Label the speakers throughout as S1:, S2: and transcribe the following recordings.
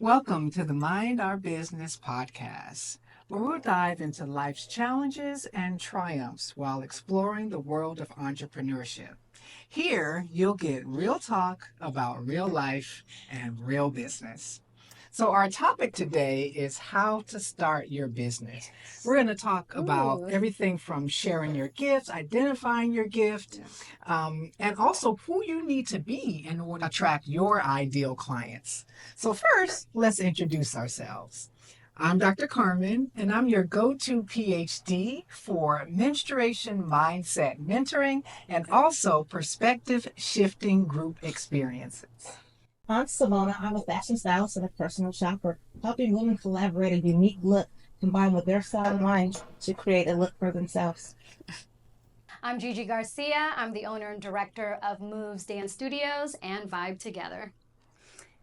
S1: Welcome to the Mind Our Business podcast, where we'll dive into life's challenges and triumphs while exploring the world of entrepreneurship. Here, you'll get real talk about real life and real business. So our topic today is how to start your business. We're going to talk about everything from sharing your gifts, identifying your gift, and also who you need to be in order to attract your ideal clients. So first, let's introduce ourselves. I'm Dr. Carmen, and I'm your go-to PhD for menstruation mindset mentoring and also perspective shifting group experiences.
S2: I'm Simona. I'm a fashion stylist and a personal shopper, helping women collaborate a unique look combined with their style and mind to create a look for themselves.
S3: I'm Gigi Garcia. I'm the owner and director of Moves Dance Studios and Vibe Together.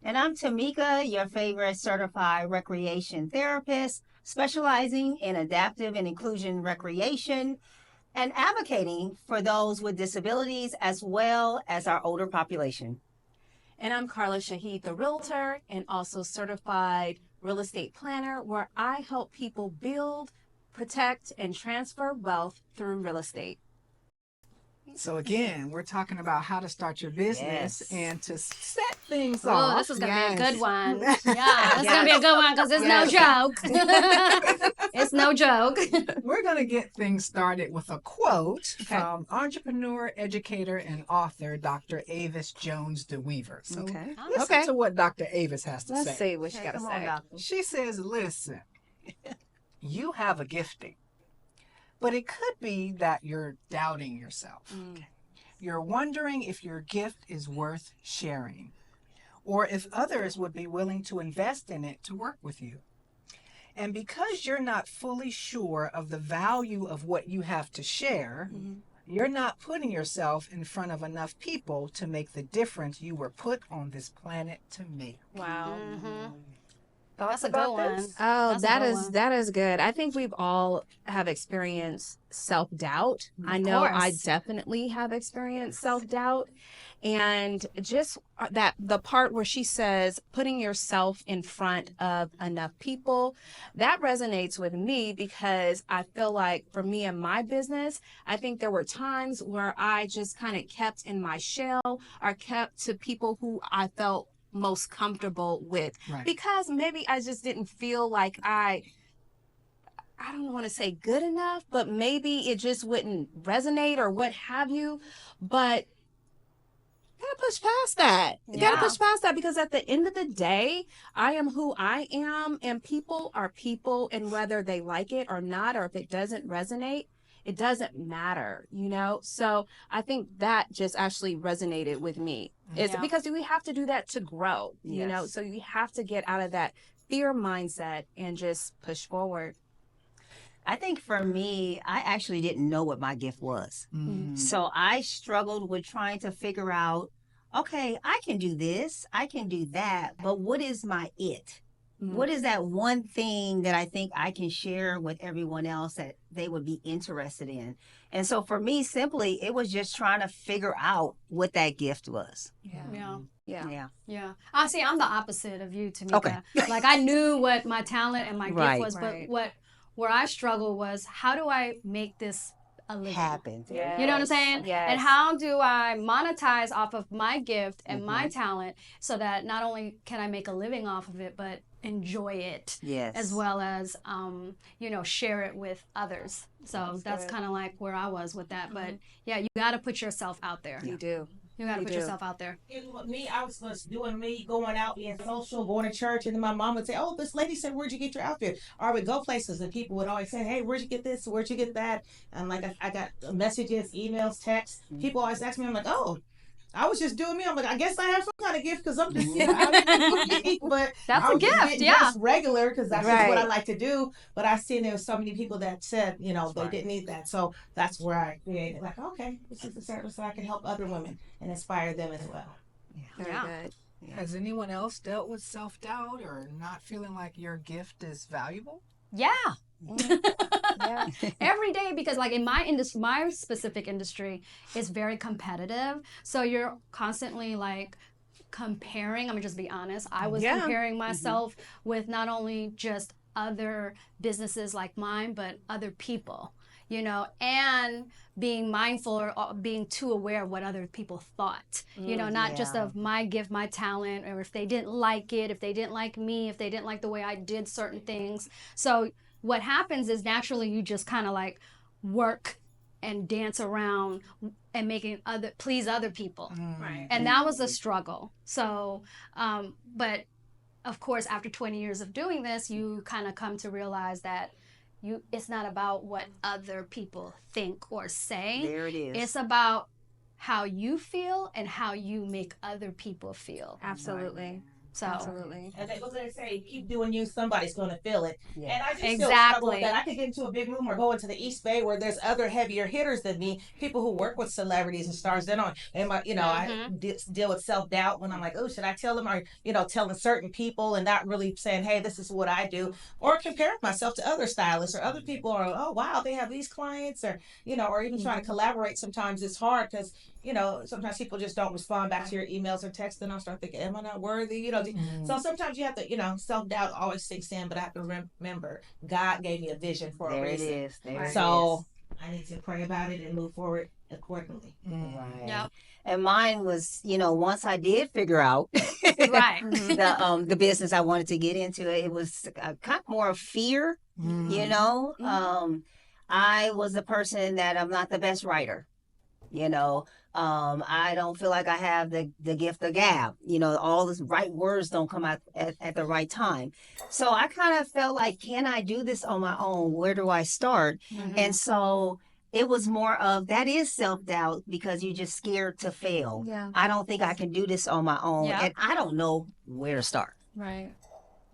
S4: And I'm Tamika, your favorite certified recreation therapist, specializing in adaptive and inclusion recreation and advocating for those with disabilities as well as our older population.
S5: And I'm Carla Shahid, the realtor and also certified real estate planner, where I help people build, protect, and transfer wealth through real estate.
S1: So again, we're talking about how to start your business and to set things
S3: Oh,
S1: off.
S3: this is going to be a good one. Yeah, this is going to be a good one because it's no joke. It's no joke.
S1: We're going to get things started with a quote from entrepreneur, educator, and author Dr. Avis Jones DeWeaver. So listen to what Dr. Avis has to say.
S5: Let's see what she got to say.
S1: She says, listen, you have a gifting. But it could be that you're doubting yourself. You're wondering if your gift is worth sharing, or if others would be willing to invest in it to work with you. And because you're not fully sure of the value of what you have to share, you're not putting yourself in front of enough people to make the difference you were put on this planet to make.
S5: Wow.
S3: That's a good one.
S5: Oh,
S3: That's
S5: that is good. I think we've all have experienced self-doubt. I know I definitely have experienced self-doubt. And just that the part where she says putting yourself in front of enough people, that resonates with me because I feel like for me and my business, I think there were times where I just kind of kept in my shell or kept to people who I felt most comfortable with because maybe I just didn't feel like I don't want to say good enough, but maybe it just wouldn't resonate or what have you. But you gotta push past that. You gotta push past that because at the end of the day, I am who I am and people are people, and whether they like it or not, or if it doesn't resonate, it doesn't matter, you know? So I think that just actually resonated with me. It's because we have to do that to grow, you know? So you have to get out of that fear mindset and just push forward.
S4: I think for me, I actually didn't know what my gift was. So I struggled with trying to figure out, okay, I can do this, I can do that, but what is my it? What is that one thing that I think I can share with everyone else that they would be interested in? And so for me, simply, it was just trying to figure out what that gift was.
S3: Yeah. I see, I'm the opposite of you, Tamika. Like I knew what my talent and my gift was, but where I struggled was how do I make this a living? You know what I'm saying?
S5: Yes.
S3: And how do I monetize off of my gift and my talent so that not only can I make a living off of it, but enjoy it as well as, share it with others. So that's kind of like where I was with that. But yeah, you got to put yourself out there.
S5: You do.
S3: You got to put yourself out there.
S2: Me, I was just doing me, going out, being social, going to church, and then my mom would say, oh, this lady said, where'd you get your outfit? Or I would go places, and people would always say, hey, where'd you get this? Where'd you get that? And like, I got messages, emails, texts. People always ask me, I'm like, oh, I was just doing me. I'm like, I guess I have some kind of gift because I'm just out here, but
S3: that's a gift,
S2: just regular because that's just what I like to do. But I seen there was so many people that said, they didn't need that. So that's where I created, like, okay, this is a service so I can help other women and inspire them as well.
S5: Very good.
S1: Has anyone else dealt with self-doubt or not feeling like your gift is valuable?
S3: Yeah. Every day, because like in my industry, my specific industry is very competitive. So you're constantly like comparing. I'm gonna just be honest. I was comparing myself with not only just other businesses like mine, but other people, you know, and being mindful or being too aware of what other people thought, you know, not just of my gift, my talent, or if they didn't like it, if they didn't like me, if they didn't like the way I did certain things. So what happens is naturally you just kind of like work and dance around and please other people.
S2: Right.
S3: And that was a struggle. So, but of course, after 20 years of doing this, you kind of come to realize that it's not about what other people think or say.
S4: There it is.
S3: It's about how you feel and how you make other people feel.
S5: Absolutely.
S3: So,
S5: absolutely.
S2: And what they say, keep doing you, somebody's going to feel it.
S4: Yeah.
S2: And I just still struggle with that. I could get into a big room or go into the East Bay where there's other heavier hitters than me, people who work with celebrities and stars. Then I deal with self-doubt when I'm like, oh, should I tell them? Or, telling certain people and not really saying, hey, this is what I do. Or comparing myself to other stylists or other people are, oh, wow, they have these clients or even trying to collaborate. Sometimes it's hard because, sometimes people just don't respond back to your emails or texts, and I'll start thinking, am I not worthy? So sometimes you have to, self-doubt always sinks in, but I have to remember God gave me a vision for a reason.
S4: There it is. There
S2: so I need to pray about it and move forward accordingly.
S4: Right.
S3: Yep.
S4: And mine was, once I did figure out
S3: right.
S4: the business I wanted to get into, it was kind of more of fear, I was the person that I'm not the best writer. I don't feel like I have the gift of gab. All the right words don't come out at the right time. So I kind of felt like, can I do this on my own? Where do I start? And so it was more of, that is self-doubt because you're just scared to fail.
S5: Yeah.
S4: I don't think I can do this on my own.
S3: Yeah.
S4: And I don't know where to start.
S5: Right.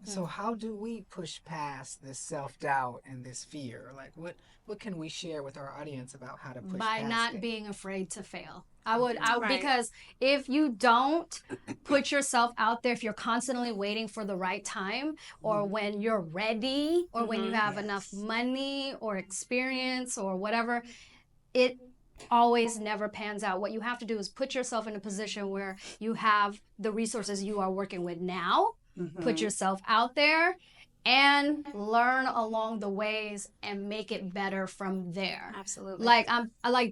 S1: So how do we push past this self-doubt and this fear? Like what can we share with our audience about how to push
S3: by
S1: past
S3: not
S1: it?
S3: being afraid to fail. I would
S5: Right.
S3: because if you don't put yourself out there, if you're constantly waiting for the right time or when you're ready or when you have enough money or experience or whatever, it always never pans out. What you have to do is put yourself in a position where you have the resources you are working with now, put yourself out there and learn along the ways and make it better from there.
S5: Absolutely.
S3: Like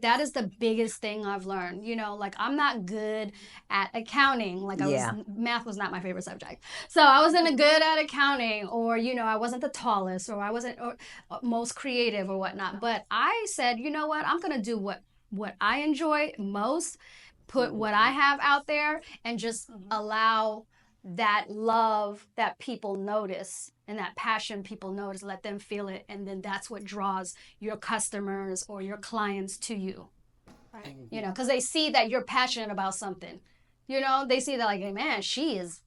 S3: that is the biggest thing I've learned. Like I'm not good at accounting. Math was not my favorite subject. So I wasn't good at accounting, or I wasn't the tallest, or I wasn't most creative or whatnot. But I said, you know what? I'm gonna do what I enjoy most, put what I have out there, and just allow that love that people notice and that passion people notice, let them feel it, and then that's what draws your customers or your clients to you. Right. Because they see that you're passionate about something. They see that like, hey, man, she is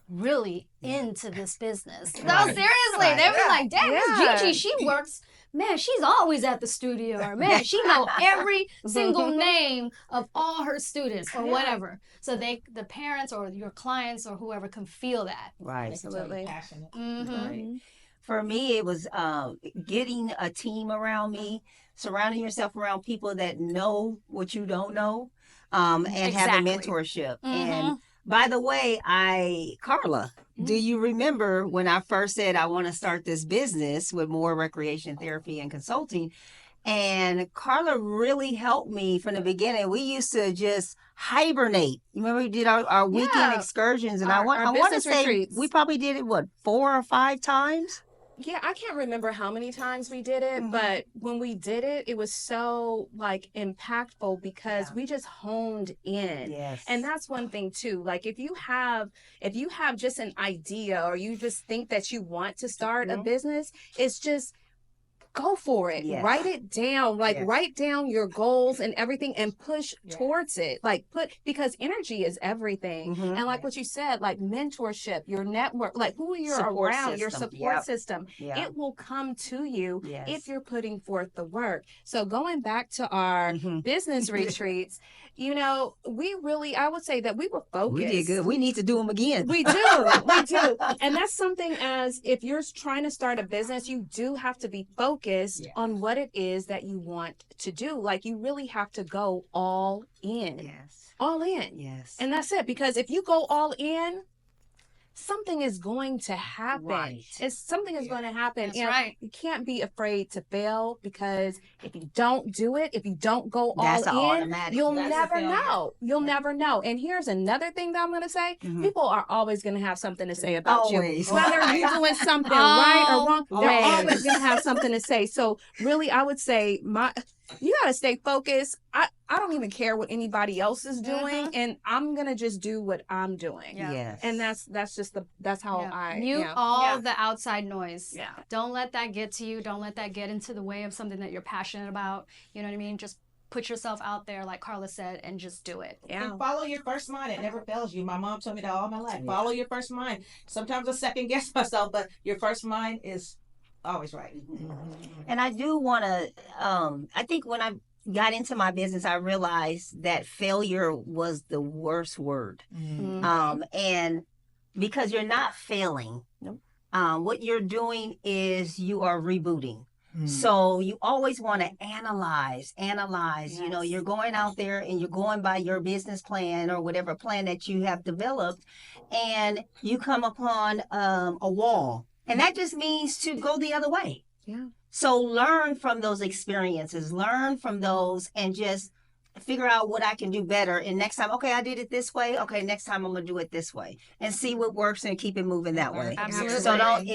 S3: really into this business. No, seriously.
S4: Right.
S3: They were like, damn, Miss Gigi, she works, man, she's always at the studio, or man, she know every single name of all her students or whatever. So the parents or your clients or whoever can feel that.
S4: Right.
S2: Absolutely. Passionate.
S4: Right. For me, it was getting a team around me, surrounding yourself around people that know what you don't know, and having mentorship. And by the way, Carla, do you remember when I first said I want to start this business with more recreation therapy and consulting? And Carla really helped me from the beginning. We used to just hibernate. You remember we did our weekend excursions, and I want to say retreats. We probably did it 4 or 5 times.
S5: Yeah, I can't remember how many times we did it, but when we did it, it was so impactful because we just honed in.
S4: Yes.
S5: And that's one thing too. Like if you have just an idea or you just think that you want to start a business, it's just go for it.
S4: Yes.
S5: Write it down. Write down your goals and everything and push towards it. Because energy is everything. And what you said, mentorship, your network, who you're
S4: Support
S5: around,
S4: system.
S5: your support system,
S4: Yep.
S5: it will come to you
S4: Yes.
S5: if you're putting forth the work. So going back to our business retreats, I would say that we were focused.
S4: We did good. We need to do them again.
S5: We do. We do. And that's something if you're trying to start a business, you do have to be focused. focused on what it is that you want to do. Like, you really have to go all in.
S4: Yes.
S5: All in.
S4: Yes.
S5: And that's it. Because if you go all in, something is going to happen.
S4: Right.
S5: Something is going to happen.
S3: That's
S5: and
S3: right.
S5: you can't be afraid to fail, because if you don't do it, if you don't go
S4: That's
S5: all in,
S4: automatic.
S5: you'll
S2: That's a
S5: never
S2: failure.
S5: know. You'll never know. And here's another thing that I'm going to say. People are always going to have something to say about
S4: Always.
S5: you. Whether you're doing something right or wrong, they're
S3: Always.
S5: always going to have something to say. So really, I would say you got to stay focused. I don't even care what anybody else is doing, and I'm going to just do what I'm doing.
S3: Yeah.
S4: Yes.
S5: And that's how I
S3: mute
S5: am.
S3: all the outside noise.
S5: Yeah.
S3: Don't let that get to you. Don't let that get into the way of something that you're passionate about. You know what I mean? Just put yourself out there, like Carla said, and just do it.
S5: Yeah.
S2: And follow your first mind. It never fails you. My mom told me that all my life. Follow your first mind. Sometimes I second guess myself, but your first mind is always right.
S4: And I do want to, I think when I got into my business, I realized that failure was the worst word. And because you're not failing, what you're doing is you are rebooting. So you always want to analyze. You know, you're going out there and you're going by your business plan or whatever plan that you have developed, and you come upon a wall. And that just means to go the other way.
S5: Yeah.
S4: So learn from those experiences, learn from those, and just figure out what I can do better. And next time, okay, I did it this way. Okay, next time I'm going to do it this way, and see what works and keep it moving that way.
S3: Absolutely.
S4: So don't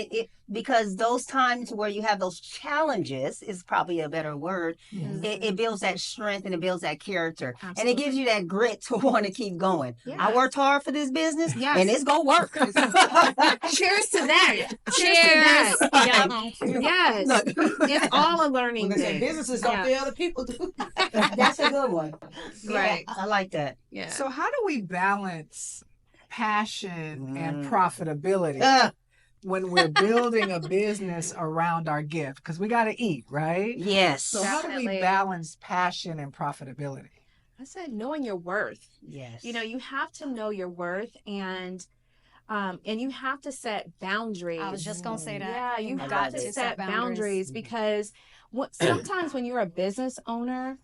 S4: because those times where you have those challenges is probably a better word. It builds that strength and it builds that character.
S5: Absolutely.
S4: And it gives you that grit to want to keep going.
S5: Yes.
S4: I worked hard for this business, and it's going to work.
S5: Cheers to that. Cheers to that. Yes. It's all a learning
S2: When they say
S5: thing.
S2: businesses don't fail, the people do.
S4: That's a good one.
S5: Right.
S4: I like that.
S5: Yeah.
S1: So how do we balance passion and profitability when we're building a business around our gift? Because we got to eat, right?
S4: Yes.
S1: So how do we
S5: Definitely.
S1: balance passion and profitability?
S5: I said knowing your worth.
S4: Yes.
S5: You know, you have to know your worth, and you have to set boundaries.
S3: I was just going to say that.
S5: Yeah, you
S4: I
S5: got
S4: love
S5: to
S4: it.
S5: set boundaries because sometimes when you're a business owner,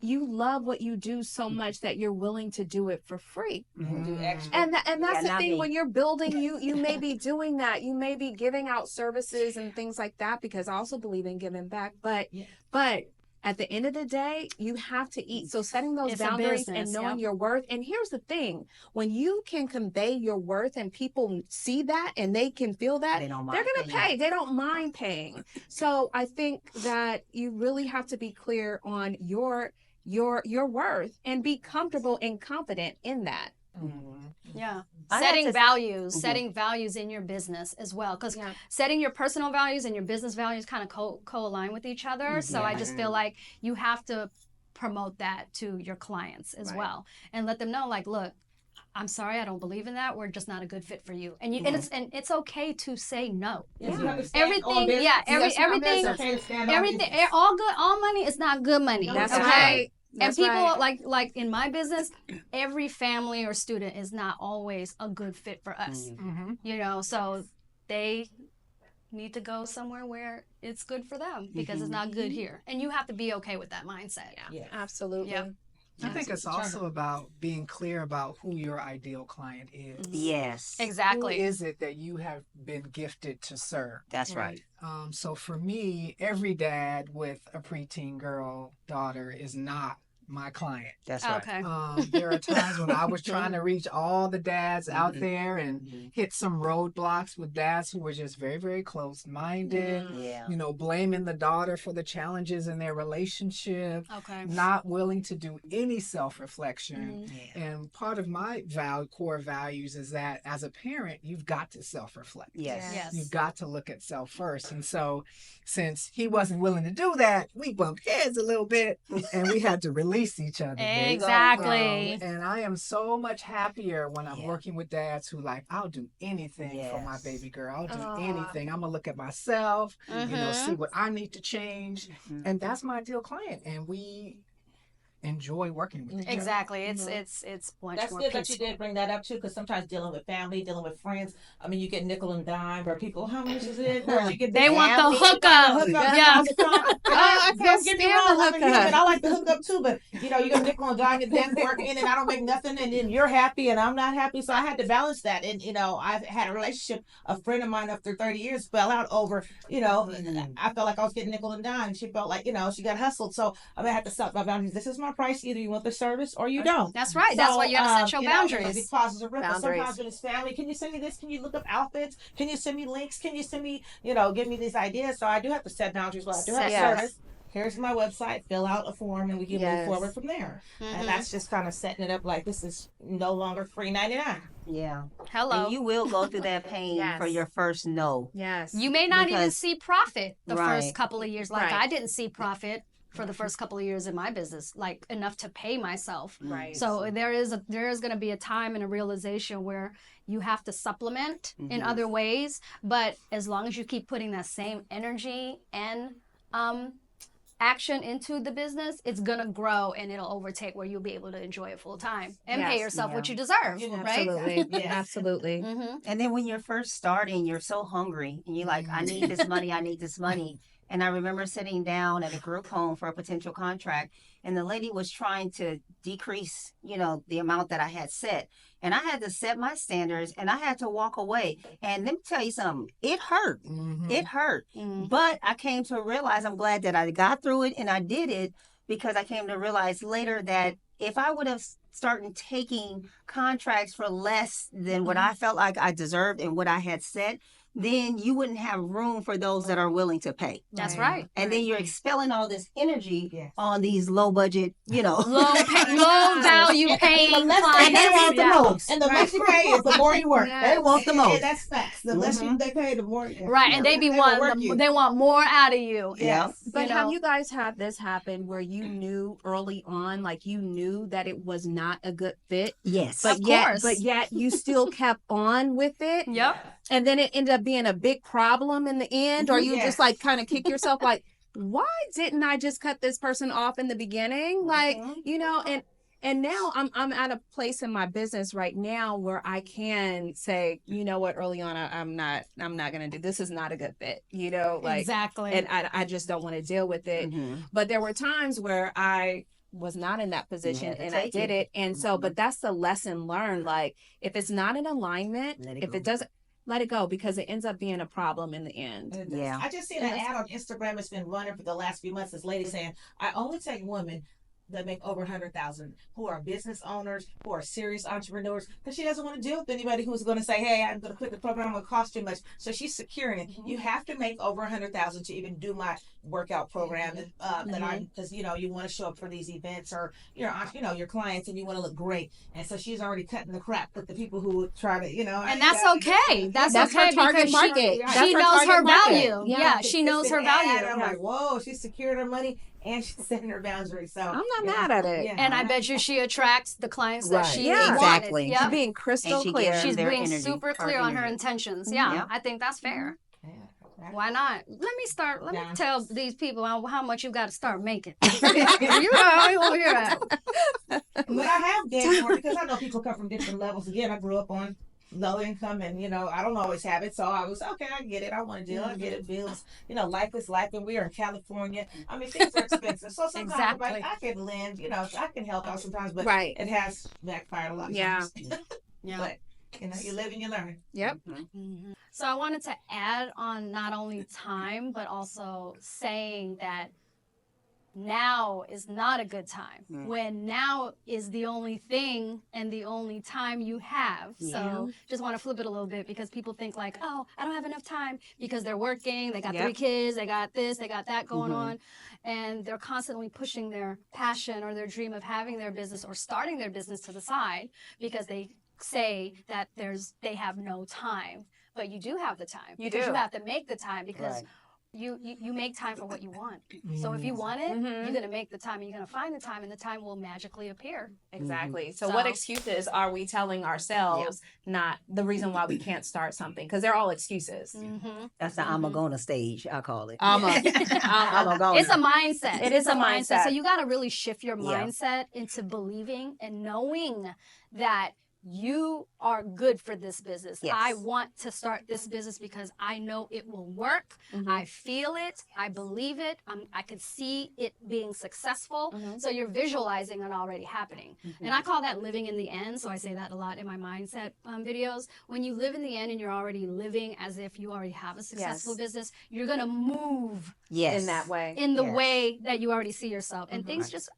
S5: you love what you do so much that you're willing to do it for free.
S2: Do extra.
S5: And that's the
S4: not
S5: thing.
S4: me.
S5: When you're building, you may be doing that. You may be giving out services and things like that, because I also believe in giving back. But at the end of the day, you have to eat. So setting those
S3: It's a
S5: boundaries
S3: business,
S5: and knowing
S3: yep.
S5: your worth. And here's the thing. When you can convey your worth and people see that and they can feel that,
S4: They don't mind
S5: they're going to
S4: paying.
S5: pay. They don't mind paying. So I think that you really have to be clear on your worth and be comfortable and confident in that.
S3: Yeah.
S4: I had
S3: Setting
S4: to-
S3: values, setting values in your business as well. Because setting your personal values and your business values kind of co-align with each other. So I just feel like you have to promote that to your clients as well, and let them know, like, look, I'm sorry, I don't believe in that. We're just not a good fit for you. And it's okay to say no.
S2: Yes, you have to stand on
S3: Everything,
S2: business.
S3: yeah, everything,
S2: It's okay to stand on
S3: everything,
S2: business.
S3: all money is not good money.
S5: That's
S3: okay?
S5: right.
S3: And
S5: That's
S3: people
S5: right.
S3: like in my business, every family or student is not always a good fit for us. You know, so they need to go somewhere where it's good for them because it's not good here. And you have to be okay with that mindset.
S2: Yeah.
S5: Absolutely.
S3: Yep.
S1: I think it's also about being clear about who your ideal client is.
S4: Yes.
S3: Exactly.
S1: Who is it that you have been gifted to serve?
S4: That's right.
S1: So for me, every dad with a preteen girl daughter is not my client.
S4: That's right.
S3: Okay.
S1: There are times when I was trying to reach all the dads out there and hit some roadblocks with dads who were just very, very close-minded,
S4: Yeah.
S1: you know, blaming the daughter for the challenges in their relationship,
S3: Okay.
S1: not willing to do any self-reflection.
S4: Yeah.
S1: And part of my core values is that as a parent, you've got to self-reflect.
S4: Yes.
S3: Yes.
S1: You've got to look at self first. And so since he wasn't willing to do that, we bumped heads a little bit and we had to release each other.
S3: Exactly.
S1: And I am so much happier when I'm working with dads who like, I'll do anything for my baby girl. I'll do anything. I'm going to look at myself, you know, see what I need to change. And that's my ideal client. And we enjoy working with each other.
S3: Exactly. It's much
S2: That's
S3: more
S2: good that you
S3: peaceful.
S2: did bring that up too, because sometimes dealing with family, dealing with friends, I mean, you get nickel and dime, or people, how much is it? Or you get
S3: They want the
S4: family
S3: hookup. Yeah.
S2: all the time.
S5: I
S2: Don't
S5: can't
S2: get me
S5: stand
S2: wrong,
S5: the
S2: I'm a human.
S5: hookup.
S2: I like the hookup too, but you know, you got nickel and dime, and then working in, and I don't make nothing, and then you're happy, and I'm not happy. So I had to balance that. And you know, I've had a relationship. A friend of mine after 30 years fell out over. You know, I felt like I was getting nickel and dime. She felt like, you know, she got hustled. So I mean, I had to set my boundaries. This is my price. Either you want the service or you don't.
S3: That's right. That's why you have to set your
S2: you know,
S3: boundaries.
S2: it causes a ripple.
S5: Boundaries.
S2: Sometimes when it's family, can you send me this? Can you look up outfits? Can you send me links? Can you send me, you know, give me these ideas? So I do have to set boundaries, but I do have
S3: Yes.
S2: service. Here's my website. Fill out a form, and we can move forward from there. And that's just kind of setting it up like this is no longer free 99.
S4: Yeah.
S3: Hello.
S4: And you will go through that pain for your first no.
S5: Yes.
S3: You may not even
S4: Because-
S3: see profit the
S4: Right.
S3: first couple of years. Like
S5: Right.
S3: I didn't see profit for the first couple of years in my business, like enough to pay myself.
S5: Right.
S3: So there is going to be a time and a realization where you have to supplement in other ways. But as long as you keep putting that same energy and action into the business, it's gonna grow and it'll overtake where you'll be able to enjoy it full time and pay
S5: Yes.
S3: yourself what you deserve, right?
S5: Absolutely.
S2: Yes.
S5: Absolutely.
S4: And then when you're first starting, you're so hungry and you're like, I need this money, I need this money. And I remember sitting down at a group home for a potential contract, and the lady was trying to decrease, you know, the amount that I had set. And I had to set my standards and I had to walk away. And let me tell you something, it hurt. It hurt. But I came to realize, I'm glad that I got through it and I did it, because I came to realize later that if I would have started taking contracts for less than what I felt like I deserved and what I had set, then you wouldn't have room for those that are willing to pay.
S3: That's right.
S4: And then you're expelling all this energy on these low budget, you know.
S3: Low value paying
S2: And they
S3: clients.
S2: want the most. And the less you pay is the more you work.
S4: They want the most.
S2: And that's facts. The less they pay, the more.
S3: Right, and they want more out of you.
S2: Yes.
S5: But
S3: You
S5: have
S3: know.
S5: you guys had this happen where you knew early on, like you knew that it was not a good fit,
S4: Yes.
S5: but
S3: Of
S5: yet,
S3: course.
S5: but yet you still kept on with it,
S3: Yep.
S5: and then it ended up being a big problem in the end, or you just like kind of kick yourself like, why didn't I just cut this person off in the beginning? Like, you know, and now I'm at a place in my business right now where I can say, you know what, early on I'm not gonna do this. Is not a good fit, you know, like
S3: Exactly.
S5: and I just don't want to deal with it. But there were times where I was not in that position and I did it. And so, but that's the lesson learned. Like if it's not in alignment, if it doesn't, let it go, because it ends up being a problem in the end.
S4: Yeah.
S2: I just seen an ad on Instagram. It's been running for the last few months. This lady saying, I only take women that make over 100,000, who are business owners, who are serious entrepreneurs, because she doesn't want to deal with anybody who's going to say, hey, I'm going to quit the program, it's going to cost too much. So she's securing it. You have to make over 100,000 to even do my workout program that I, because you know, you want to show up for these events or your clients, and you want to look great. And so she's already cutting the crap with the people who try to, you know,
S3: And that's okay. That's
S5: her
S3: okay
S5: target
S3: because
S5: market.
S3: she
S5: That's her
S3: knows her
S5: target market.
S3: value. Yeah, she knows her value.
S2: I'm like, whoa, she's secured her money and she's setting her boundaries. So
S5: I'm not mad at it.
S2: Yeah.
S3: And I bet you she attracts the clients that she
S5: Yeah.
S3: wanted.
S4: Exactly.
S3: Yep.
S5: She's being crystal
S4: And she
S5: clear.
S4: gives
S3: She's
S4: their
S3: being
S4: energy,
S3: super
S4: her
S3: clear on her
S4: energy.
S3: intentions. Yeah,
S4: Yeah.
S3: I think that's fair.
S2: Yeah.
S3: Why not? Let me
S2: Yeah.
S3: tell these people how much you got to start making. You know over here.
S2: But I have gained more because I know people come from different levels. Again, I grew up on low income, and you know, I don't always have it. So I was okay. I get it. I want to deal. I get it. Bills. You know, life is life, and we are in California. I mean, things are expensive. So sometimes I'm like,
S3: Exactly.
S2: I can lend. You know, I can help out sometimes, but
S5: Right.
S2: it has backfired a lot of
S5: Yeah.
S2: times.
S3: Yeah.
S2: But you know, you live and you learn.
S5: Yep.
S3: So I wanted to add on not only time, but also saying that now is not a good time, when now is the only thing and the only time you have. So just want to flip it a little bit, because people think like, oh, I don't have enough time because they're working, they got 3 kids, they got this, they got that going on, and they're constantly pushing their passion or their dream of having their business or starting their business to the side because they say that they have no time. But you do have the time.
S5: You
S3: because
S5: do.
S3: You have to make the time, because you make time for what you want. So if you want it, you're going to make the time, you're going to find the time, and the time will magically appear.
S5: Exactly. So what excuses are we telling ourselves, not the reason why we can't start something? Because they're all excuses.
S4: That's the I'm a gonna stage, I call it.
S5: I'm a gonna.
S3: It's a mindset.
S5: It is a mindset.
S3: So you got to really shift your mindset into believing and knowing that you are good for this business.
S4: Yes.
S3: I want to start this business because I know it will work. I feel it. I believe it. I could see it being successful. So you're visualizing it already happening. And I call that living in the end. So I say that a lot in my mindset videos. When you live in the end and you're already living as if you already have a successful business, you're going to move
S5: in that way.
S3: In the way that you already see yourself. And things just...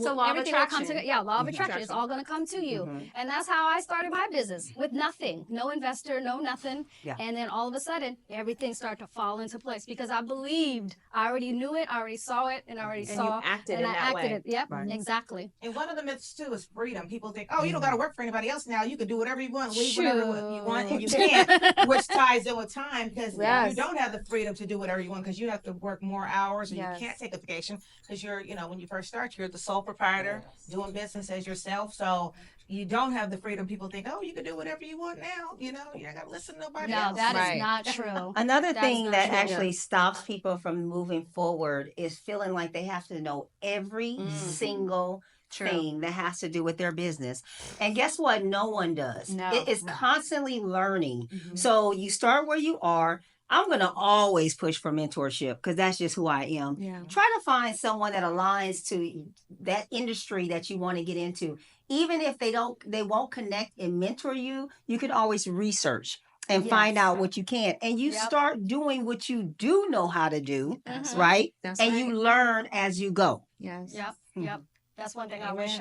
S5: So law of attraction.
S3: Law of attraction. It's all going to come to you. And that's how I started my business, with nothing. No investor, no nothing. And then all of a sudden, everything started to fall into place because I believed. I already knew it. I already saw it. And I already saw
S5: you acted
S3: and
S5: in
S3: I
S5: that
S3: acted
S5: way.
S3: it. Yep, exactly.
S2: And one of the myths, too, is freedom. People think, oh, you don't got to work for anybody else now. You can do whatever you want, leave whatever you want, and you can, which ties in with time because you don't have the freedom to do whatever you want because you have to work more hours and you can't take a vacation because you're, when you first start, you're the sole proprietor. Doing business as yourself, so you don't have the freedom. People think, oh, you can do whatever you want now. You don't got to listen to nobody else.
S3: No, that is not true.
S4: Another thing that actually stops people from moving forward is feeling like they have to know every single thing that has to do with their business. And guess what? No one does. It is constantly learning. So you start where you are. I'm going to always push for mentorship because that's just who I am. Try to find someone that aligns to that industry that you want to get into. Even if they won't connect and mentor you, you can always research and find out what you can. And you start doing what you do know how to do, right? And you learn as you go.
S3: Yep. That's one thing I wish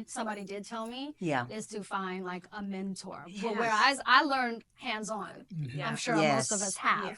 S3: somebody did tell me, is to find like a mentor. Whereas I learned hands-on. I'm sure most of us have.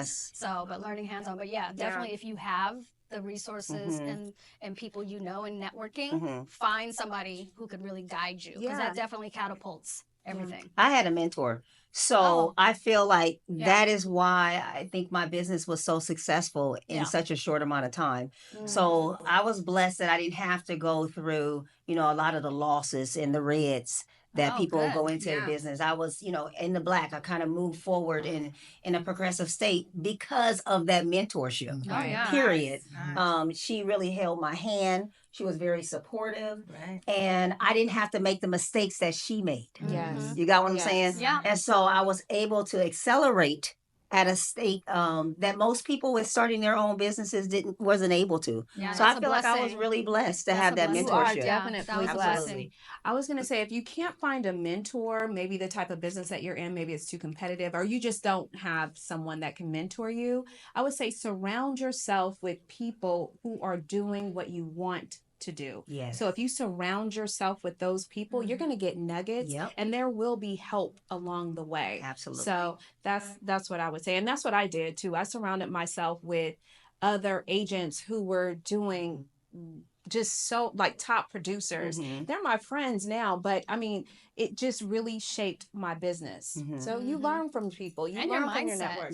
S3: So, but learning hands-on. But definitely if you have the resources and people and networking, find somebody who could really guide you. Because that definitely catapults everything.
S4: I had a mentor. So I feel like that is why I think my business was so successful in such a short amount of time. So I was blessed that I didn't have to go through, a lot of the losses and the reds that people go into the business. I was, in the black. I kind of moved forward in a progressive state because of that mentorship. Period. Nice. She really held my hand. She was very supportive. And I didn't have to make the mistakes that she made. You got what I'm saying? And so I was able to accelerate at a state that most people with starting their own businesses wasn't able to. So I feel like I was really blessed to have that mentorship.
S5: You are definitely blessed. I was going to say, if you can't find a mentor, maybe the type of business that you're in, maybe it's too competitive, or you just don't have someone that can mentor you, I would say surround yourself with people who are doing what you want to do. So if you surround yourself with those people, you're going to get nuggets and there will be help along the way.
S4: Absolutely.
S5: So that's what I would say. And that's what I did too. I surrounded myself with other agents who were doing just so like top producers. They're my friends now, but I mean, it just really shaped my business. So you learn from people, you learn from your network.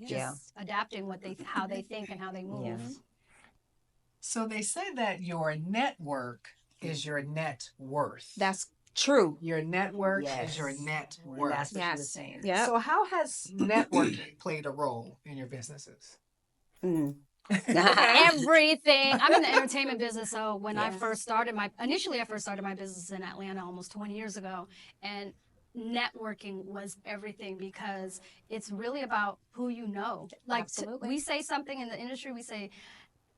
S3: Just adapting how they think and how they move.
S1: So they say that your network is your net worth.
S5: That's true.
S1: Your network is your net worth.
S4: That's what she was saying.
S1: So how has networking played a role in your businesses?
S3: Everything. I'm in the entertainment business, so when I first started my business in Atlanta almost 20 years ago, and networking was everything because it's really about who you know. Like we say something in the industry, we say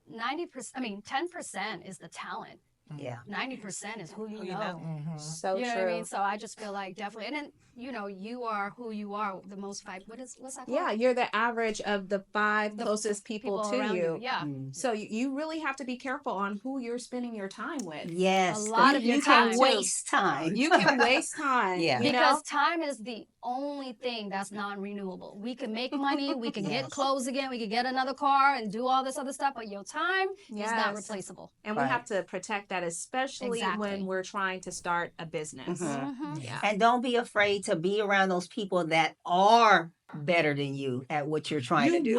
S3: 10% is the talent. 90% is who you know.
S5: So
S3: you know
S5: true.
S3: what I mean? So I just feel like definitely, and then you are who you are. The most what's that called?
S5: Yeah, you're the average of the five closest people to you. So you really have to be careful on who you're spending your time with.
S4: Yes,
S3: a lot of
S4: you
S3: your time
S4: can waste time.
S5: You can waste time.
S3: Because time is the only thing that's non-renewable. We can make money, we can get clothes again, we can get another car and do all this other stuff, but your time is not replaceable.
S5: And we have to protect that, especially when we're trying to start a business.
S4: Yeah. And don't be afraid to be around those people that are better than you at what you're trying to do.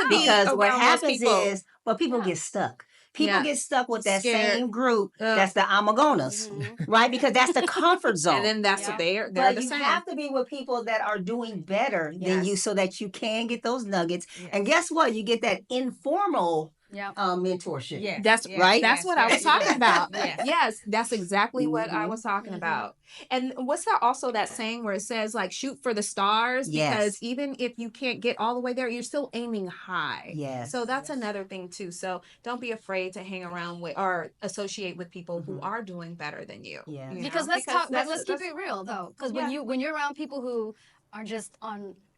S4: Because what happens is, people get stuck. People get stuck with that same group. That's the amagonas, right? Because that's the comfort zone.
S5: And then that's what they're
S4: but
S5: the
S4: you
S5: same.
S4: have to be with people that are doing better than you so that you can get those nuggets. And guess what? You get that informal mentorship.
S5: Yeah. That's right. That's what I was talking about. Yes, that's exactly what I was talking about. And what's that also that saying where it says like shoot for the stars? Because even if you can't get all the way there, you're still aiming high.
S4: Yes.
S5: So that's another thing too. So don't be afraid to hang around with or associate with people who are doing better than you.
S4: Yeah.
S3: Because let's keep it real though. Because when you're around people who are just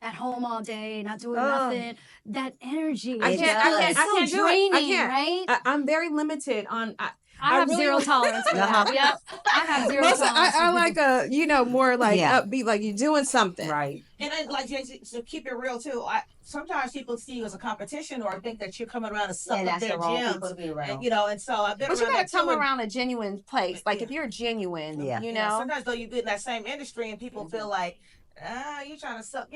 S3: at home all day, not doing nothing, that energy
S5: I can't do it. I can't.
S3: Right?
S5: I'm very limited on.
S3: I have really zero tolerance for that. Yep. I have zero tolerance.
S5: I like more like upbeat, like you're doing something.
S4: Right.
S2: And then, like to keep it real too, sometimes people see you as a competition or think that you're coming around to suck up their gems. And so I've been
S5: But
S2: around
S5: you gotta come
S2: too.
S5: around a genuine place. Like if you're genuine, you know.
S2: Sometimes though you get in that same industry and people feel like, you're trying to suck,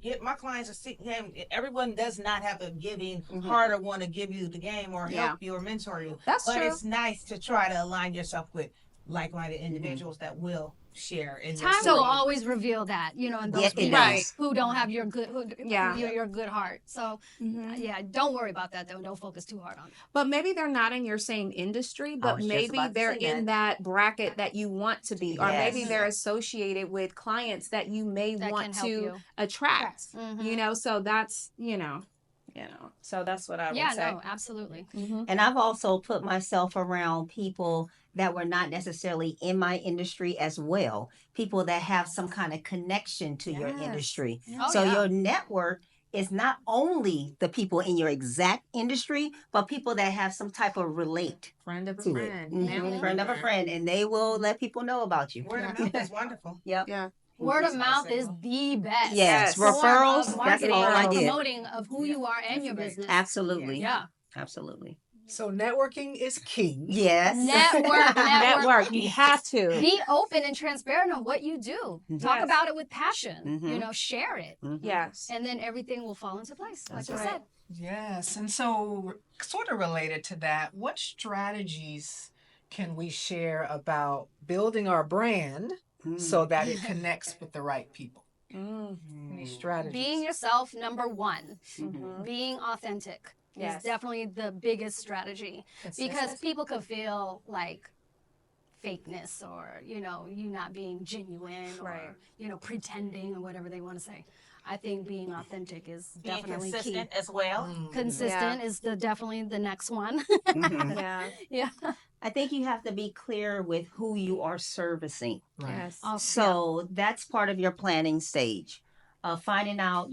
S2: get my clients are seeking him. Everyone does not have a giving heart or want to give you the game or help you or mentor you.
S5: That's
S2: but
S5: true.
S2: It's nice to try to align yourself with like-minded individuals that will share.
S3: Time will always reveal that, and those people who don't have your good, your good heart. So don't worry about that though. Don't focus too hard on it.
S5: But maybe they're not in your same industry, but maybe they're in that bracket that you want to be, or maybe they're associated with clients that you may want to attract. So that's so that's what I would say.
S3: Yeah, no, absolutely.
S4: And I've also put myself around people that were not necessarily in my industry as well. People that have some kind of connection to your industry. Your network is not only the people in your exact industry, but people that have some type of relate.
S5: Friend of a
S4: to
S5: friend.
S4: it. Friend of a friend. And they will let people know about you.
S2: Word of mouth is wonderful.
S4: Yep.
S5: Yeah.
S3: Word of mouth is the best.
S4: Yes. Referrals. That's all I get.
S3: Promoting of who you are and your business.
S4: Absolutely.
S3: Yeah.
S4: Absolutely.
S1: So networking is key.
S4: Yes.
S3: Network.
S5: You have to
S3: be open and transparent on what you do. Talk about it with passion. Share it.
S5: Yes.
S3: And then everything will fall into place, like you said.
S1: Yes. And so, sort of related to that, what strategies can we share about building our brand so that it connects with the right people? Any strategies?
S3: Being yourself, number one. Being authentic. Is definitely the biggest strategy because people could feel like fakeness or you not being genuine or pretending or whatever they want to say. I think being authentic is definitely
S2: consistent
S3: key.
S2: as well.
S3: Consistent is definitely the next one. Yeah.
S4: I think you have to be clear with who you are servicing.
S1: Right.
S5: Yes.
S4: So that's part of your planning stage. Finding out,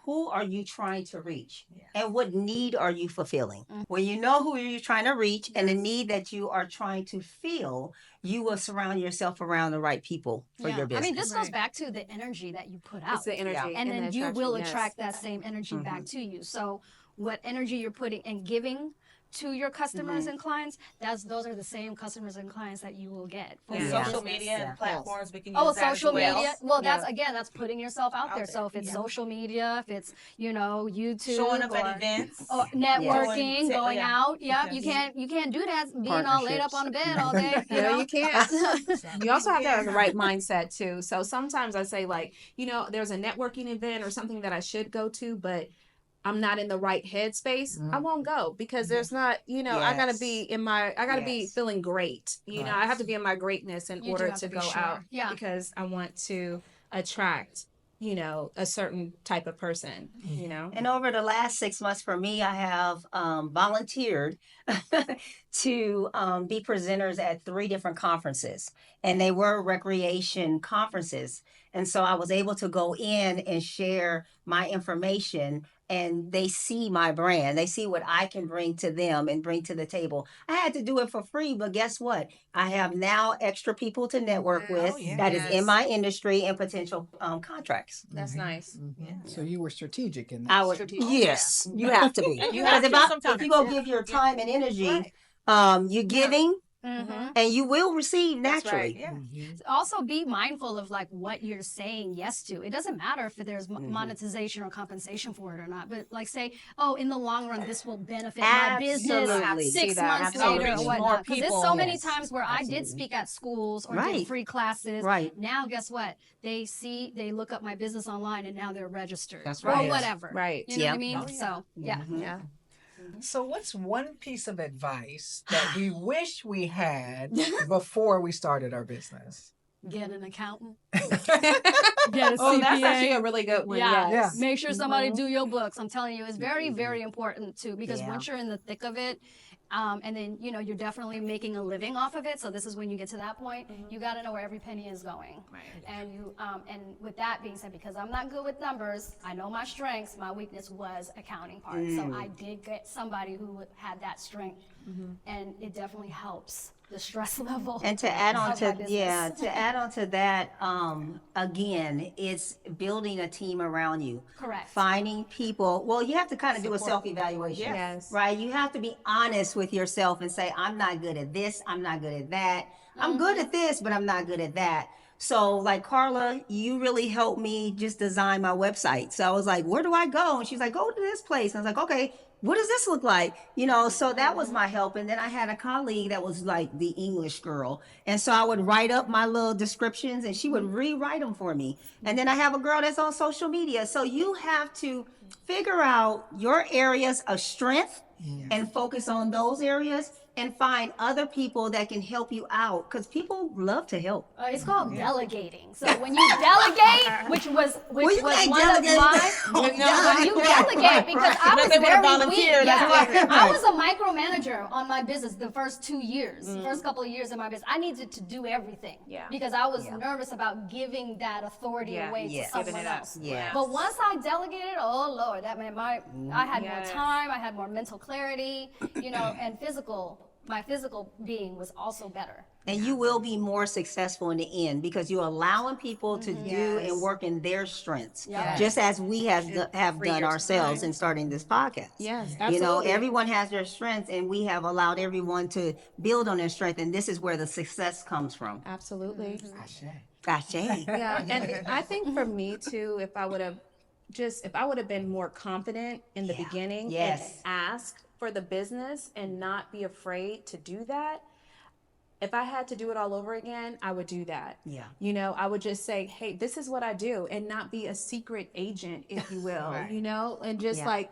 S4: who are you trying to reach and what need are you fulfilling? When you know who you're trying to reach and the need that you are trying to fill, you will surround yourself around the right people for your business.
S3: I mean, this goes back to the energy that you put out.
S5: It's the energy.
S3: And then you will attract that same energy back to you. So what energy you're putting and giving to your customers and clients, those are the same customers and clients that you will get.
S2: Social media and platforms we can use that
S3: social
S2: as well.
S3: media. Well, that's putting yourself out there. So if it's social media, if it's YouTube,
S2: showing up at events,
S3: or networking, going out. You can't do that being all laid up on the bed all day.
S5: You can't. You also have to have the right mindset too. So sometimes I say there's a networking event or something that I should go to, but I'm not in the right headspace, I won't go because there's not, I gotta be be feeling great. I have to be in my greatness in order to go out because I want to attract, a certain type of person,
S4: And over the last 6 months for me, I have volunteered to be presenters at 3 different conferences, and they were recreation conferences. And so I was able to go in and share my information, and they see my brand. They see what I can bring to them and bring to the table. I had to do it for free, but guess what? I have now extra people to network with that is in my industry and potential contracts.
S5: That's nice.
S1: So you were strategic in that.
S4: I would, yes, you have to be. Because if you go give your time and energy, you're giving. And you will receive naturally.
S3: Also be mindful of like what you're saying yes to. It doesn't matter if there's monetization or compensation for it or not, but like say, oh, in the long run, this will benefit my business 6 months later or whatnot. Because there's so many times where I did speak at schools or did free classes. Now, guess what? They look up my business online and now they're registered. That's right. Or whatever.
S5: Right.
S3: You know what I mean? So, yeah.
S1: So what's one piece of advice that we wish we had before we started our business?
S3: Get an accountant. Get a CPA.
S5: That's actually a really good one.
S3: Yeah. Make sure somebody do your books. I'm telling you, it's very, very important too, because once you're in the thick of it, and then, you're definitely making a living off of it. So this is when you get to that point, you got to know where every penny is going. Right. And and with that being said, because I'm not good with numbers, I know my strengths. My weakness was accounting part. So I did get somebody who had that strength, and it definitely helps the stress level.
S4: And to add on to that, again, it's building a team around you.
S3: Correct.
S4: Finding people. Well, you have to kind of do a self-evaluation.
S5: Yes.
S4: Right? You have to be honest with yourself and say, I'm not good at this. I'm not good at that. I'm good at this, but I'm not good at that. So like Carla, you really helped me just design my website. So I was like, where do I go? And she's like, go to this place. And I was like, okay, what does this look like? So that was my help. And then I had a colleague that was like the English girl. And so I would write up my little descriptions and she would rewrite them for me. And then I have a girl that's on social media. So you have to figure out your areas of strength and focus on those areas and find other people that can help you out, because people love to help.
S3: It's called delegating. So when you delegate, which was one of my, when you delegate, because I was very weak. I was a micromanager on my business the first 2 years, first couple of years of my business. I needed to do everything because I was nervous about giving that authority away to someone else. But once I delegated, oh Lord, that meant I had more time, I had more mental clarity, and my physical being was also better.
S4: And you will be more successful in the end because you're allowing people to do and work in their strengths, just as we have done ourselves in starting this podcast.
S5: Yes, absolutely.
S4: Everyone has their strengths, and we have allowed everyone to build on their strength, and this is where the success comes from.
S5: Absolutely.
S4: Gotcha.
S5: Yeah, and I think for me too, if I would have been more confident in the beginning and asked for the business and not be afraid to do that, if I had to do it all over again, I would do that. Yeah. I would just say, hey, this is what I do, and not be a secret agent, if you will, and just have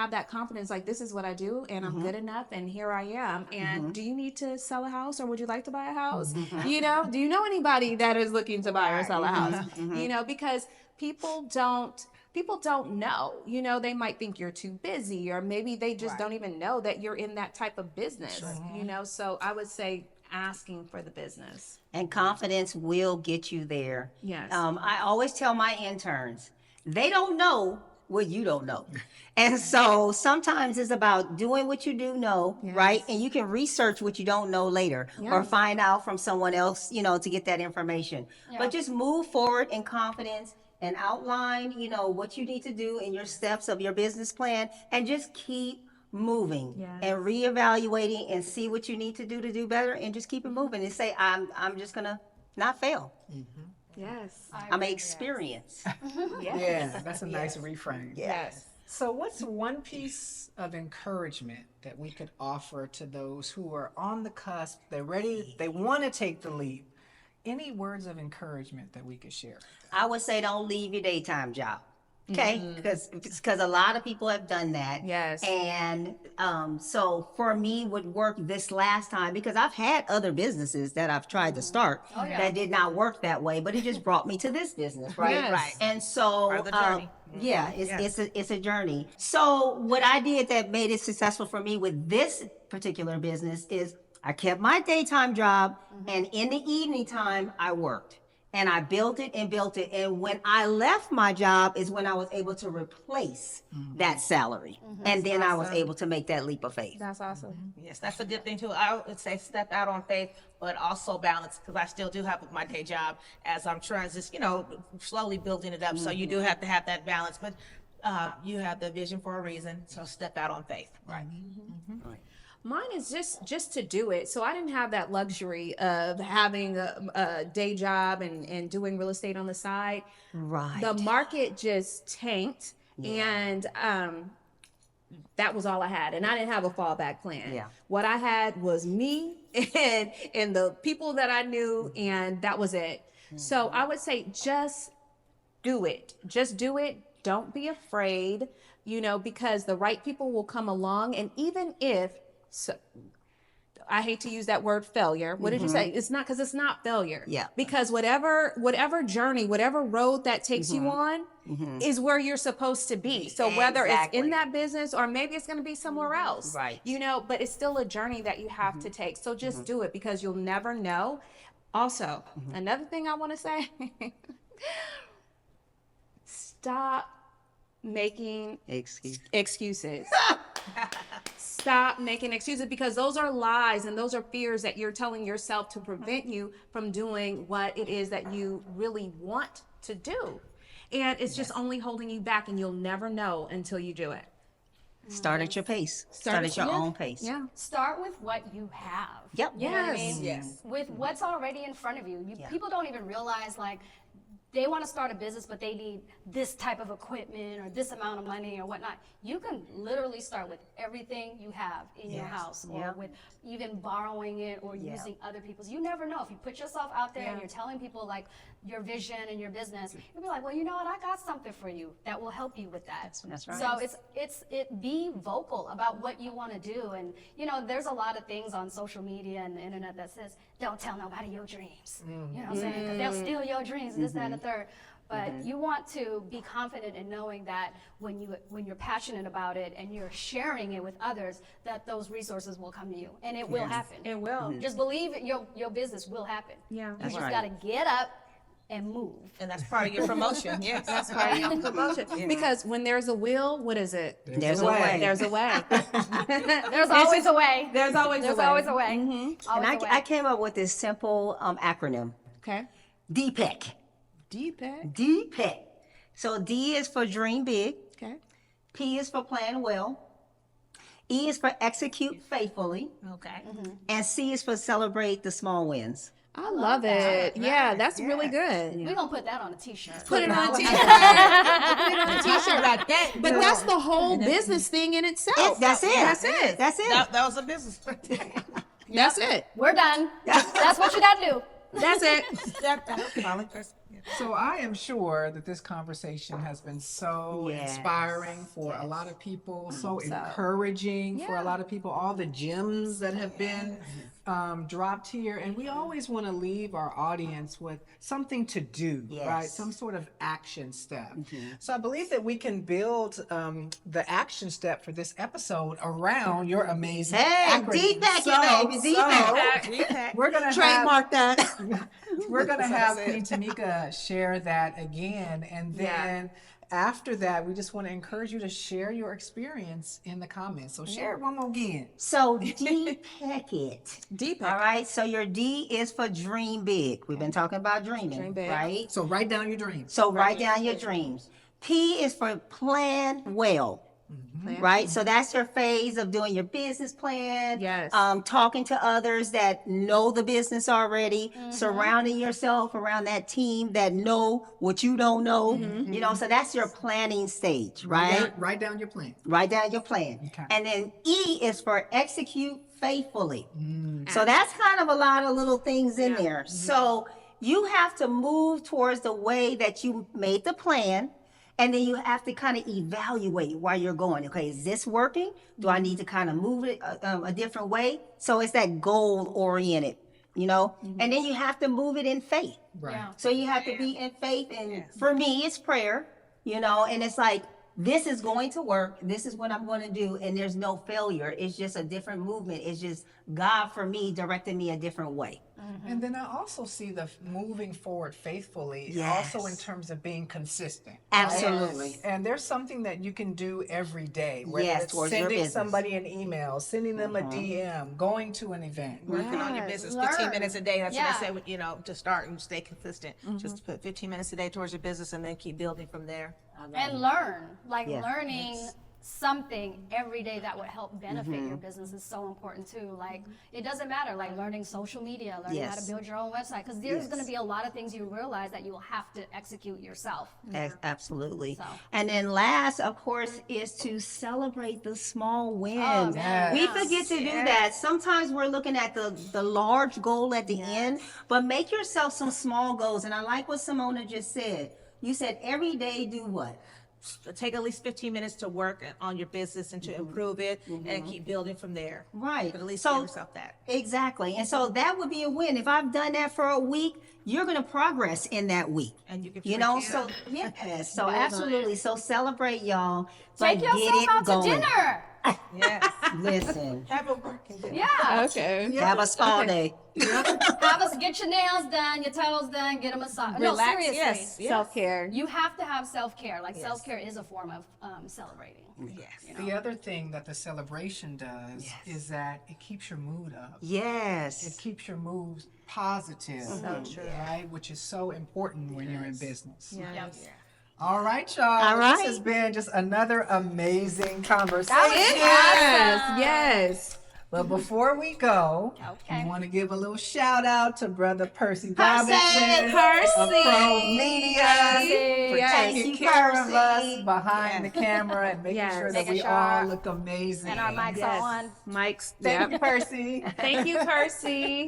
S5: that confidence, like, this is what I do, and I'm good enough, and here I am. And do you need to sell a house, or would you like to buy a house? Do you know anybody that is looking to buy or sell a house? Because people don't know, they might think you're too busy, or maybe they just don't even know that you're in that type of business, so I would say asking for the business.
S4: And confidence will get you there.
S5: Yes.
S4: I always tell my interns, they don't know what you don't know. And so sometimes it's about doing what you do know, right? And you can research what you don't know later or find out from someone else, to get that information. But just move forward in confidence and outline, what you need to do in your steps of your business plan, and just keep moving and reevaluating and see what you need to do better, and just keep it moving and say, I'm just gonna not fail.
S5: Yes.
S4: I'm an experience.
S1: Yeah, that's a nice reframe.
S5: Yes.
S1: So what's one piece of encouragement that we could offer to those who are on the cusp, they're ready, they want to take the leap? Any words of encouragement that we could share?
S4: I would say don't leave your daytime job. Okay, because a lot of people have done that.
S5: Yes.
S4: And so for me, would work this last time, because I've had other businesses that I've tried to start that did not work that way, but it just brought me to this business, right?
S5: Yes.
S4: Right. And so it's a journey. So what I did that made it successful for me with this particular business is I kept my daytime job, and in the evening time I worked. And I built it and built it. And when I left my job is when I was able to replace that salary. And then I was able to make that leap of faith.
S5: That's awesome.
S2: Yes, that's a good thing too. I would say step out on faith, but also balance, because I still do have my day job as I'm slowly building it up. So you do have to have that balance, but you have the vision for a reason. So step out on faith. Right.
S4: Right.
S5: Mine is just to do it. So I didn't have that luxury of having a day job and doing real estate on the side.
S4: Right.
S5: The market just tanked, and that was all I had. And I didn't have a fallback plan.
S4: Yeah.
S5: What I had was me and the people that I knew, and that was it. So I would say just do it. Just do it. Don't be afraid, because the right people will come along. And even if, I hate to use that word failure. What did you say? It's not, because it's not failure.
S4: Yeah.
S5: Because whatever journey, whatever road that takes you on is where you're supposed to be. So whether it's in that business or maybe it's going to be somewhere else,
S4: Right.
S5: but it's still a journey that you have to take. So just do it, because you'll never know. Also, another thing I want to say, stop making excuses. Stop making excuses, because those are lies and those are fears that you're telling yourself to prevent you from doing what it is that you really want to do. And it's just only holding you back, and you'll never know until you do it.
S4: Start at your pace. Start at your own pace.
S5: Yeah.
S3: Start with what you have.
S4: Yep.
S3: You know what I mean?
S2: Yes.
S3: With what's already in front of you. People don't even realize, like, they want to start a business, but they need this type of equipment or this amount of money or whatnot. You can literally start with everything you have in your house, or with even borrowing it or using other people's. You never know. If you put yourself out there and you're telling people like your vision and your business, you'll be like, well, you know what? I got something for you that will help you with that.
S4: That's right.
S3: So be vocal about what you want to do. And, there's a lot of things on social media and the internet that says, don't tell nobody your dreams. You know what I'm saying? Because they'll steal your dreams, this, that, and the third. But you want to be confident in knowing that when you're passionate about it and you're sharing it with others, that those resources will come to you, and it will happen.
S5: It will.
S3: Just believe your business will happen.
S5: Yeah.
S3: You just got to get up and move.
S2: And that's part of your promotion. Yes.
S5: That's part of your promotion. Because when there's a will, what is it?
S4: There's a way.
S5: There's a way.
S3: There's always a way.
S5: There's always a way.
S3: Always a way.
S4: And
S3: Always a way.
S4: I came up with this simple acronym.
S5: Okay.
S4: DPEC.
S5: DPEC.
S4: DPEC. So D is for dream big.
S5: Okay.
S4: P is for plan well. E is for execute faithfully.
S2: Okay.
S4: And C is for celebrate the small wins.
S5: I love it. Yeah, that's really good.
S3: We're going to put that on a t-shirt.
S5: Put it on a t-shirt. Put it on a t-shirt like that. But that's the whole business thing in itself.
S4: That's it.
S5: That's it.
S4: That's it.
S2: That was a business.
S5: That's it.
S3: We're done. That's what you got to do.
S5: That's it.
S1: So I am sure that this conversation has been so inspiring for a lot of people, so encouraging for a lot of people, all the gems that have been dropped here. And we always want to leave our audience with something to do, right? Some sort of action step. So I believe that we can build the action step for this episode around your amazing acronym.
S4: DPEC,
S1: We're going to
S5: Trademark that.
S1: We're going to have Queen Tamika share that again. And then after that, we just want to encourage you to share your experience in the comments. So share it one more again.
S4: So DPEC it.
S5: DPEC.
S4: All right. So your D is for dream big. We've been talking about dreaming,
S5: Dream big.
S4: right?
S1: So write down your dreams.
S4: So write down your dreams. P is for plan well. Right? So that's your phase of doing your business plan.
S5: Yes.
S4: Talking to others that know the business already, surrounding yourself around that team that know what you don't know. So that's your planning stage, right?
S1: Write down your plan.
S4: Write down your plan.
S1: Okay.
S4: And then E is for execute faithfully. So that's kind of a lot of little things in there. So you have to move towards the way that you made the plan. And then you have to kind of evaluate where you're going. Okay, is this working? Do I need to kind of move it a different way? So it's that goal oriented, And then you have to move it in faith.
S1: Right.
S3: Yeah.
S4: So you have to be in faith. And for me, it's prayer, and it's like, this is going to work. This is what I'm going to do. And there's no failure. It's just a different movement. It's just God, for me, directing me a different way.
S1: And then I also see the moving forward faithfully,
S4: Yes.
S1: also in terms of being consistent.
S4: Absolutely.
S1: And there's something that you can do every day, whether
S4: Yes,
S1: it's
S4: towards your
S1: sending
S4: business.
S1: somebody an email, sending them a DM, going to an event.
S2: Working on your business,
S3: Learn.
S2: 15 minutes a day. That's what
S3: Yeah.
S2: I say, to start and stay consistent. Just put 15 minutes a day towards your business and then keep building from there.
S3: And learn, like
S4: Yeah.
S3: learning something every day that would help benefit your business is so important too. Like it doesn't matter, like learning social media, learning how to
S4: Yes.
S3: build your own website, because there's
S4: Yes.
S3: going to be a lot of things you realize that you will have to execute yourself.
S4: Absolutely.
S3: So.
S4: And then last, of course, is to celebrate the small wins.
S3: man,
S4: We
S3: yes.
S4: forget to do that. Sometimes we're looking at the large goal at the end, but make yourself some small goals. And I like what Simona just said. You said every day do what?
S2: Take at least 15 minutes to work on your business and to improve it and keep building from there.
S4: Right.
S2: But at least
S4: So-
S2: give yourself that.
S4: Exactly. And so that would be a win. If I've done that for a week, you're going to progress in that week.
S2: And you can
S4: You
S2: freak
S4: know,
S2: out.
S4: so yes, so absolutely. So celebrate, y'all.
S3: Take
S4: but get
S3: yourself
S4: it
S3: out to
S4: going.
S3: dinner.
S2: Yes.
S4: Listen,
S2: Have a working day.
S3: Yeah.
S5: Okay.
S4: have a spa day.
S3: Have us get your nails done, your toes done, get a massage. No,
S2: Relax.
S3: seriously.
S2: Yes.
S5: Self-care.
S3: You have to have self-care. Like self-care is a form of celebrating.
S2: Yes.
S1: The other thing that the celebration does is that it keeps your mood up. It
S4: Yes.
S1: keeps your mood positive, right? Which is so important when you're in business.
S2: Yes.
S1: All right, y'all.
S4: All right.
S1: This has been just another amazing conversation.
S5: Yes.
S1: But before we go,
S3: Okay.
S1: we want to give a little shout out to Brother Percy
S4: Percy!
S1: Robinson of Pro Media for
S5: Yes.
S1: taking
S4: Thank you,
S1: care of
S4: Percy.
S1: us behind the camera and making
S5: Yes.
S1: sure that
S3: Making
S1: we
S3: sure
S1: all look amazing.
S3: And our mics are on.
S5: Mike's.
S1: Thank
S5: Yep.
S1: you, Percy.
S5: Thank you, Percy.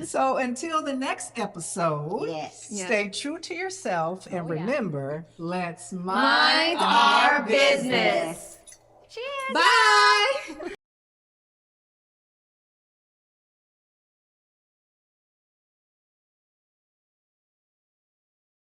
S1: So until the next episode,
S4: Yes.
S1: stay true to yourself and remember, let's
S5: Mind our business.
S3: Cheers.
S5: Bye.